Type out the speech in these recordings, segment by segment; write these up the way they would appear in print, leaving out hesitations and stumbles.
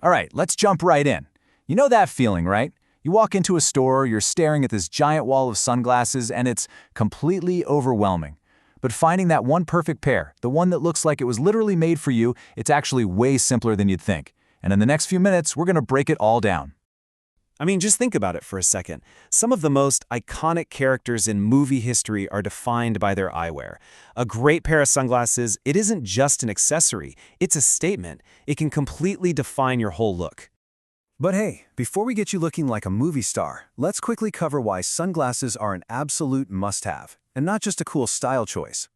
All right, let's jump right in. You know that feeling, right? You walk into a store, you're staring at this giant wall of sunglasses, and it's completely overwhelming. But finding that one perfect pair, the one that looks like it was literally made for you, it's actually way simpler than you'd think. And in the next few minutes, we're going to break it all down. I mean, just think about it for a second. Some of the most iconic characters in movie history are defined by their eyewear. A great pair of sunglasses, it isn't just an accessory, it's a statement. It can completely define your whole look. But hey, before we get you looking like a movie star, let's quickly cover why sunglasses are an absolute must-have, and not just a cool style choice.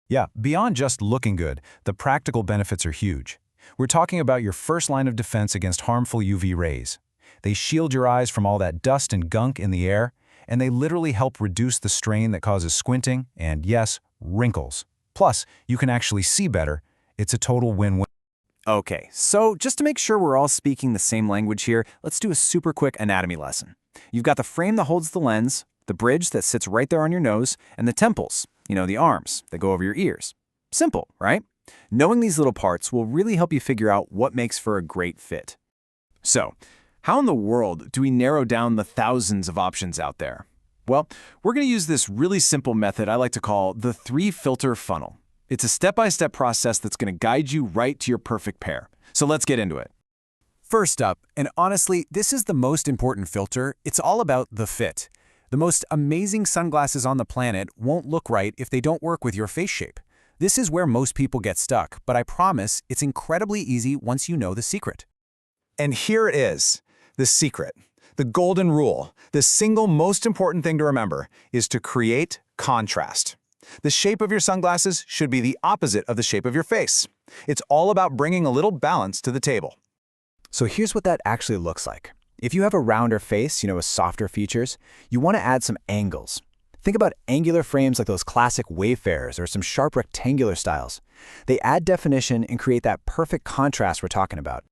Yeah, beyond just looking good, the practical benefits are huge. We're talking about your first line of defense against harmful UV rays. They shield your eyes from all that dust and gunk in the air, and they literally help reduce the strain that causes squinting and, yes, wrinkles. Plus, you can actually see better. It's a total win-win. Okay, so just to make sure we're all speaking the same language here, let's do a super quick anatomy lesson. You've got the frame that holds the lens, the bridge that sits right there on your nose, and the temples, the arms that go over your ears. Simple, right? Knowing these little parts will really help you figure out what makes for a great fit. So, how in the world do we narrow down the thousands of options out there? Well, we're going to use this really simple method I like to call the 3-filter funnel. It's a step-by-step process that's going to guide you right to your perfect pair. So let's get into it. First up, and honestly, this is the most important filter, it's all about the fit. The most amazing sunglasses on the planet won't look right if they don't work with your face shape. This is where most people get stuck, but I promise it's incredibly easy once you know the secret. And here it is, the secret, the golden rule. The single most important thing to remember is to create contrast. The shape of your sunglasses should be the opposite of the shape of your face. It's all about bringing a little balance to the table. So here's what that actually looks like. If you have a rounder face, with softer features, you want to add some angles. Think about angular frames like those classic Wayfarers or some sharp rectangular styles. They add definition and create that perfect contrast we're talking about.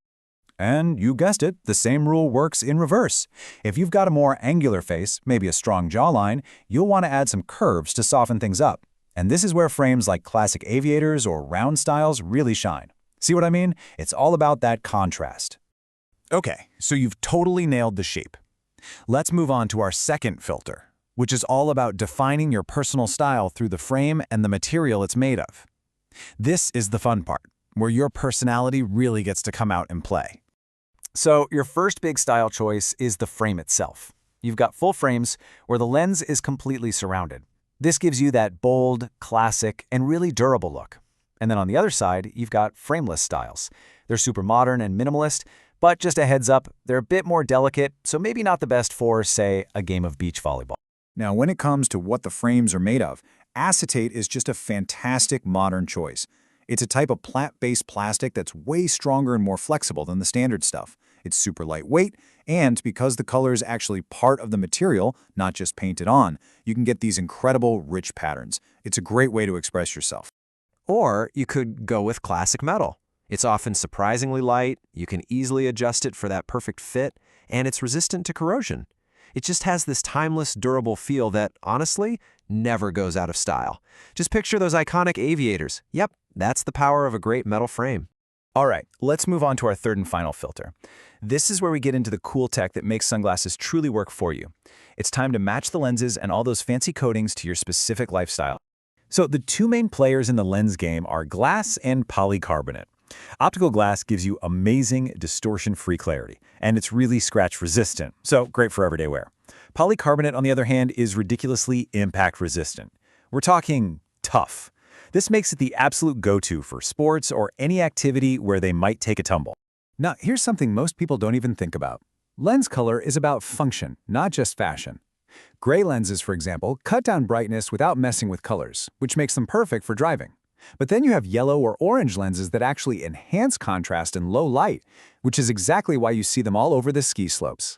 And you guessed it, the same rule works in reverse. If you've got a more angular face, maybe a strong jawline, you'll want to add some curves to soften things up. And this is where frames like classic Aviators or round styles really shine. See what I mean? It's all about that contrast. Okay, so you've totally nailed the shape. Let's move on to our second filter, which is all about defining your personal style through the frame and the material it's made of. This is the fun part, where your personality really gets to come out and play. So your first big style choice is the frame itself. You've got full frames where the lens is completely surrounded. This gives you that bold, classic, and really durable look. And then on the other side, you've got frameless styles. They're super modern and minimalist, but just a heads up, they're a bit more delicate, so maybe not the best for, say, a game of beach volleyball. Now, when it comes to what the frames are made of, acetate is just a fantastic modern choice. It's a type of plant-based plastic that's way stronger and more flexible than the standard stuff. It's super lightweight, and because the color is actually part of the material, not just painted on, you can get these incredible, rich patterns. It's a great way to express yourself. Or you could go with classic metal. It's often surprisingly light, you can easily adjust it for that perfect fit, and it's resistant to corrosion. It just has this timeless, durable feel that, honestly, never goes out of style. Just picture those iconic Aviators. Yep, that's the power of a great metal frame. All right, let's move on to our third and final filter. This is where we get into the cool tech that makes sunglasses truly work for you. It's time to match the lenses and all those fancy coatings to your specific lifestyle. So the two main players in the lens game are glass and polycarbonate. Optical glass gives you amazing distortion-free clarity, and it's really scratch-resistant, so great for everyday wear. Polycarbonate, on the other hand, is ridiculously impact-resistant. We're talking tough. This makes it the absolute go-to for sports or any activity where they might take a tumble. Now, here's something most people don't even think about. Lens color is about function, not just fashion. Gray lenses, for example, cut down brightness without messing with colors, which makes them perfect for driving. But then you have yellow or orange lenses that actually enhance contrast in low light, which is exactly why you see them all over the ski slopes.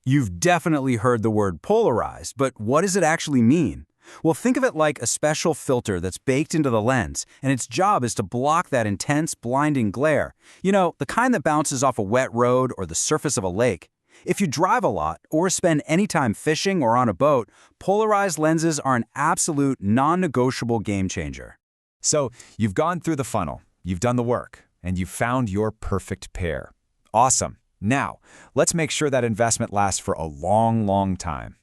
You've definitely heard the word polarized, but what does it actually mean? Well, think of it like a special filter that's baked into the lens, and its job is to block that intense, blinding glare. The kind that bounces off a wet road or the surface of a lake. If you drive a lot or spend any time fishing or on a boat, polarized lenses are an absolute non-negotiable game changer. So you've gone through the funnel, you've done the work, and you've found your perfect pair. Awesome. Now, let's make sure that investment lasts for a long, long time.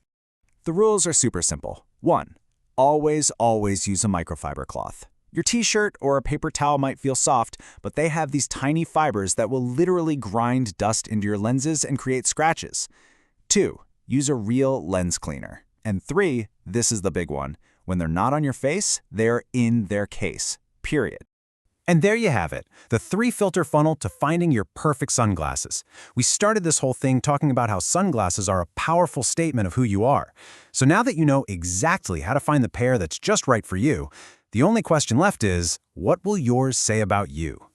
The rules are super simple. 1. Always use a microfiber cloth. Your t-shirt or a paper towel might feel soft, but they have these tiny fibers that will literally grind dust into your lenses and create scratches. 2. Use a real lens cleaner. And 3, this is the big one, when they're not on your face, they're in their case. Period. And there you have it, the 3-filter funnel to finding your perfect sunglasses. We started this whole thing talking about how sunglasses are a powerful statement of who you are. So now that you know exactly how to find the pair that's just right for you, the only question left is, what will yours say about you?